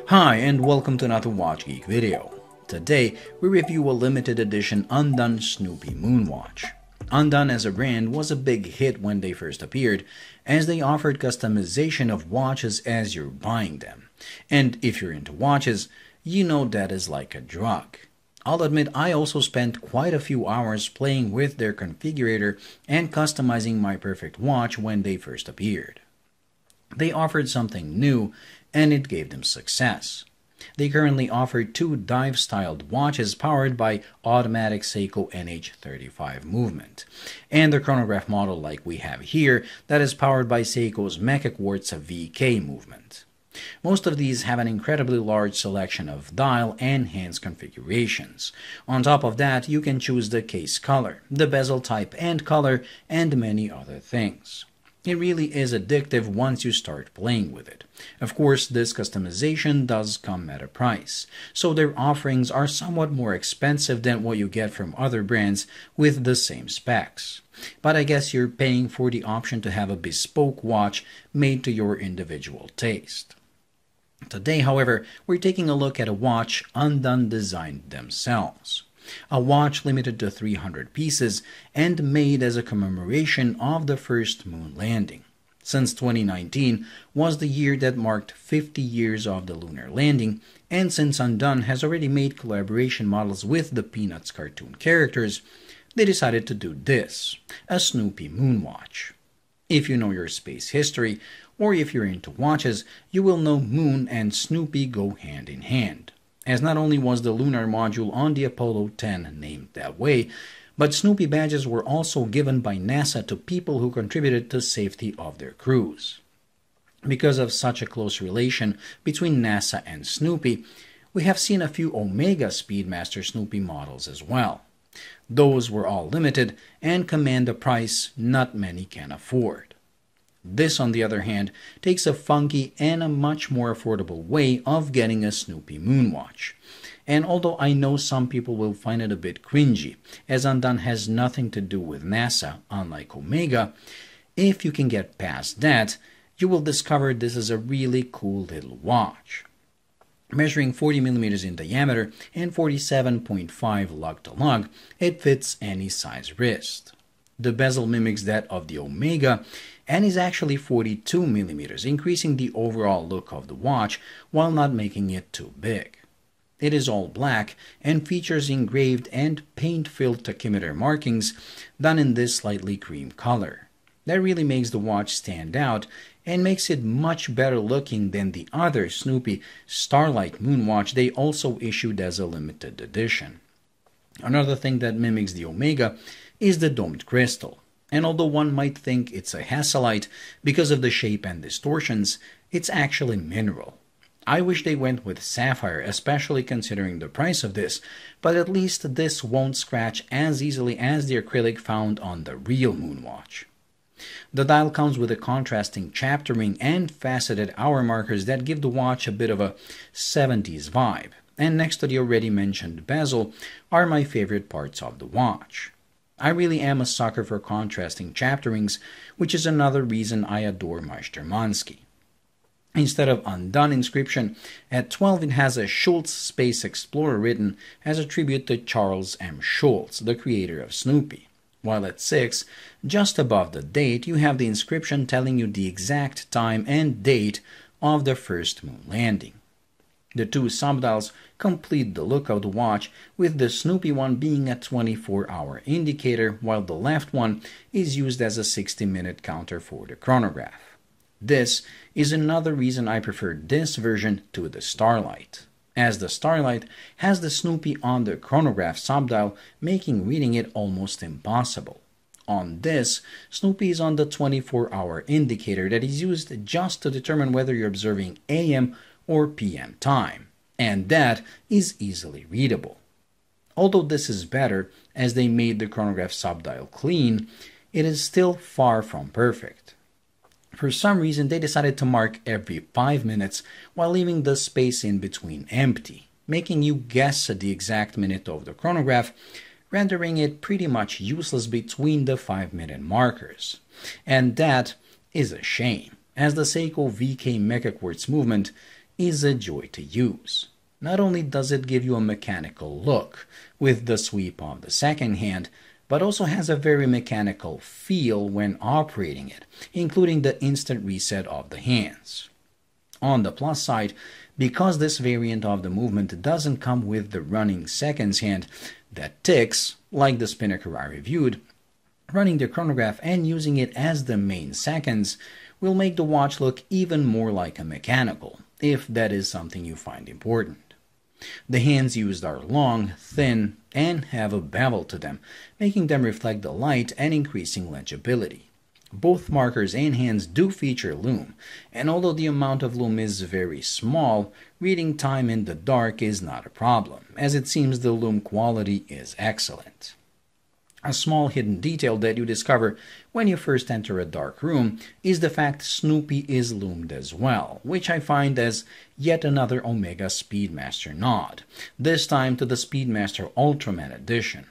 Hi and welcome to another Watch Geek video. Today we review a limited edition Undone Snoopy Moonwatch. Undone as a brand was a big hit when they first appeared, as they offered customization of watches as you're buying them. And if you're into watches, you know that is like a drug. I'll admit I also spent quite a few hours playing with their configurator and customizing my perfect watch when they first appeared. They offered something new, and it gave them success. They currently offer two dive-styled watches powered by automatic Seiko NH35 movement, and the chronograph model like we have here that is powered by Seiko's Mecaquartz VK movement. Most of these have an incredibly large selection of dial and hands configurations. On top of that, you can choose the case color, the bezel type and color, and many other things. It really is addictive once you start playing with it. Of course, this customization does come at a price, so their offerings are somewhat more expensive than what you get from other brands with the same specs. But I guess you're paying for the option to have a bespoke watch made to your individual taste. Today, however, we're taking a look at a watch Undone designed themselves. A watch limited to 300 pieces and made as a commemoration of the first moon landing, since 2019 was the year that marked 50 years of the lunar landing, and since Undone has already made collaboration models with the Peanuts cartoon characters, they decided to do this, a Snoopy Moonwatch. If you know your space history, or if you're into watches, you will know Moon and Snoopy go hand in hand, as not only was the lunar module on the Apollo 10 named that way, but Snoopy badges were also given by NASA to people who contributed to safety of their crews. Because of such a close relation between NASA and Snoopy, we have seen a few Omega Speedmaster Snoopy models as well. Those were all limited and command a price not many can afford. This, on the other hand, takes a funky and a much more affordable way of getting a Snoopy Moonwatch. And although I know some people will find it a bit cringy, as Undone has nothing to do with NASA, unlike Omega, if you can get past that, you will discover this is a really cool little watch. Measuring 40mm in diameter and 47.5 lug to lug, it fits any size wrist. The bezel mimics that of the Omega and is actually 42mm, increasing the overall look of the watch while not making it too big. It is all black and features engraved and paint-filled tachymeter markings done in this slightly cream color. That really makes the watch stand out and makes it much better looking than the other Snoopy Starlight Moonwatch they also issued as a limited edition. Another thing that mimics the Omega is the domed crystal, and although one might think it's a Hasselite because of the shape and distortions, it's actually mineral. I wish they went with sapphire, especially considering the price of this, but at least this won't scratch as easily as the acrylic found on the real Moonwatch. The dial comes with a contrasting chapter ring and faceted hour markers that give the watch a bit of a 70s vibe, and next to the already mentioned bezel are my favorite parts of the watch. I really am a sucker for contrasting chapter rings, which is another reason I adore Meistermanski. Instead of Undone inscription, at 12 it has a Schultz Space Explorer written as a tribute to Charles M. Schultz, the creator of Snoopy. While at 6, just above the date, you have the inscription telling you the exact time and date of the first moon landing. The two subdials complete the look of the watch, with the Snoopy one being a 24-hour indicator, while the left one is used as a 60-minute counter for the chronograph. This is another reason I prefer this version to the Starlight, as the Starlight has the Snoopy on the chronograph subdial, making reading it almost impossible. On this, Snoopy is on the 24-hour indicator that is used just to determine whether you're observing AM or PM time, and that is easily readable. Although this is better, as they made the chronograph subdial clean, it is still far from perfect. For some reason, they decided to mark every 5 minutes while leaving the space in between empty, making you guess at the exact minute of the chronograph, rendering it pretty much useless between the 5-minute markers. And that is a shame, as the Seiko VK Mecaquartz movement is a joy to use. Not only does it give you a mechanical look with the sweep of the second hand, but also has a very mechanical feel when operating it, including the instant reset of the hands. On the plus side, because this variant of the movement doesn't come with the running seconds hand that ticks, like the Spinnaker I reviewed, running the chronograph and using it as the main seconds will make the watch look even more like a mechanical, if that is something you find important. The hands used are long, thin, and have a bevel to them, making them reflect the light and increasing legibility. Both markers and hands do feature Loom, and although the amount of Loom is very small, reading time in the dark is not a problem, as it seems the Loom quality is excellent. A small hidden detail that you discover when you first enter a dark room is the fact Snoopy is loomed as well, which I find as yet another Omega Speedmaster nod, this time to the Speedmaster Ultraman edition.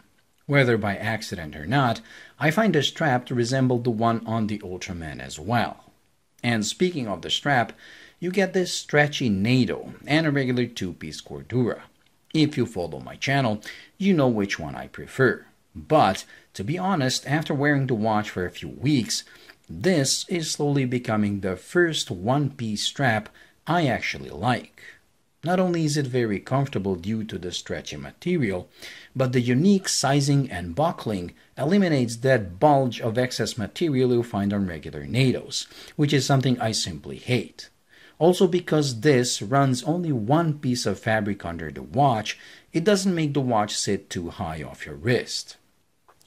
Whether by accident or not, I find the strap to resemble the one on the Ultraman as well. And speaking of the strap, you get this stretchy NATO and a regular two-piece Cordura. If you follow my channel, you know which one I prefer. But, to be honest, after wearing the watch for a few weeks, this is slowly becoming the first one-piece strap I actually like. Not only is it very comfortable due to the stretchy material, but the unique sizing and buckling eliminates that bulge of excess material you'll find on regular NATOs, which is something I simply hate. Also, because this runs only one piece of fabric under the watch, it doesn't make the watch sit too high off your wrist.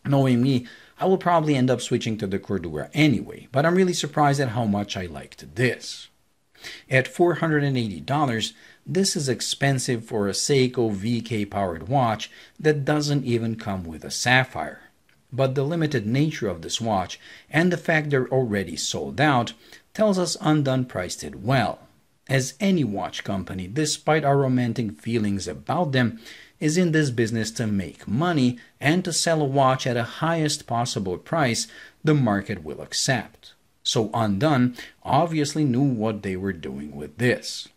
Knowing me, I will probably end up switching to the Cordura anyway, but I'm really surprised at how much I liked this. At $480, this is expensive for a Seiko VK powered watch that doesn't even come with a sapphire. But the limited nature of this watch and the fact they're already sold out tells us Undone priced it well, as any watch company, despite our romantic feelings about them, is in this business to make money and to sell a watch at a highest possible price the market will accept. So Undone obviously knew what they were doing with this.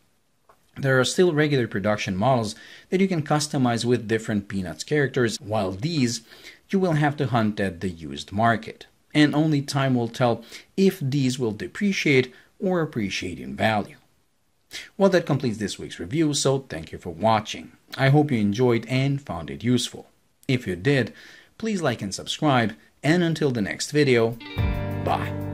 There are still regular production models that you can customize with different Peanuts characters, while these you will have to hunt at the used market, and only time will tell if these will depreciate or appreciate in value. Well, that completes this week's review, so thank you for watching. I hope you enjoyed and found it useful. If you did, please like and subscribe, and until the next video, bye.